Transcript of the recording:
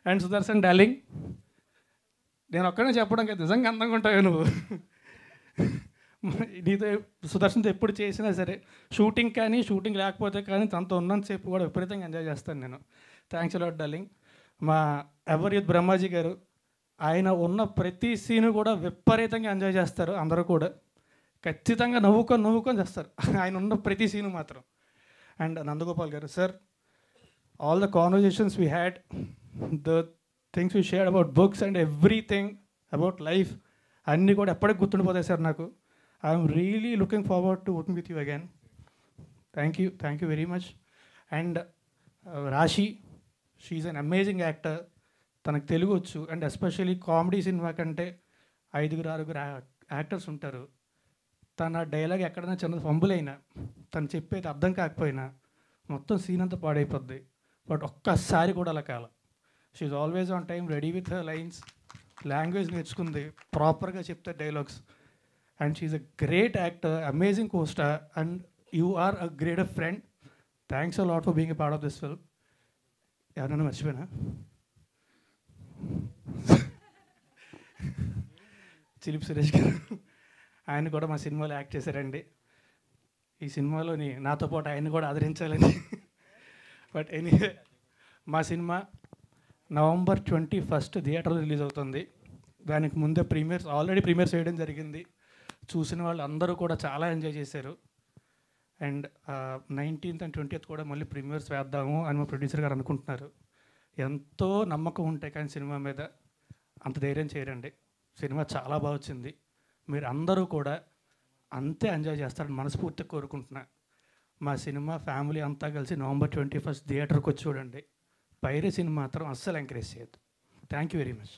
And Sudarshan darling, నేను ఒక్కడే చెప్పడం కదా, నిజంగా అందంగా ఉంటావు నువ్వు. నీతో సుదర్శన్తో ఎప్పుడు చేసినా సరే, షూటింగ్ కానీ షూటింగ్ లేకపోతే కానీ తనతో ఉన్నంతసేపు కూడా విపరీతంగా ఎంజాయ్ చేస్తాను నేను. Thanks a lot darling. మా ఎవర్ యూత్ బ్రహ్మాజీ గారు, ఆయన ఉన్న ప్రతి సీను కూడా విపరీతంగా ఎంజాయ్ చేస్తారు. అందరూ కూడా ఖచ్చితంగా నవ్వుకొని చేస్తారు ఆయన ఉన్న ప్రతి సీను మాత్రం. అండ్ నందగోపాల్ గారు, sir, all the conversations we had, the things we shared about books and everything about life అన్నీ కూడా ఎప్పటికి గుర్తుండిపోతాయి సార్ నాకు. I'm really looking forward to working with you again. Thank you very much. And రాశి, she an amazing actor. తనకు తెలుగు వచ్చు. And especially comedy cinema కంటే 5-6 actors ఉంటారు. తన డైలాగ్ ఎక్కడైనా చిన్న ఫంబుల్ అయినా, తను చెప్పేది అర్థం కాకపోయినా మొత్తం సీన్ అంతా పాడైపోద్ది. బట్ ఒక్కసారి కూడా అలా కాల. She's always on time, ready with her lines, language నేర్చుకుంది, ప్రాపర్గా చెప్తే dialogues. And she's a great actor, amazing costar, and you are a great friend. Thanks a lot for being a part of this film. ఎవరైనా మర్చిపోయినా? చిలిపి సురేష్ గారు, ఆయన కూడా మా సినిమాలో యాక్ట్ చేశారండి. ఈ సినిమాలోని నాతో పాటు ఆయన కూడా ఆదరించాలని. బట్ ఎనీవే, మా సినిమా November 21 థియేటర్లో రిలీజ్ అవుతుంది. దానికి ముందే ఆల్రెడీ ప్రీమియర్స్ వేయడం జరిగింది. చూసిన వాళ్ళు అందరూ కూడా చాలా ఎంజాయ్ చేశారు. అండ్ 19th and 20th కూడా మళ్ళీ ప్రీమియర్స్ వేద్దాము అని మా ప్రొడ్యూసర్ గారు అనుకుంటున్నారు. ఎంతో నమ్మకం ఉంటే కానీ సినిమా మీద అంత ధైర్యం చేయరండి. సినిమా చాలా బాగా వచ్చింది. మీరు అందరూ కూడా అంతే ఎంజాయ్ చేస్తారని మనస్ఫూర్తిగా కోరుకుంటున్నా. మా సినిమా ఫ్యామిలీ అంతా కలిసి November 21 థియేటర్కి వచ్చి చూడండి. పైరసీని మాత్రం అస్సలు ఎంకరేజ్ చేయొద్దు. Thank you very much.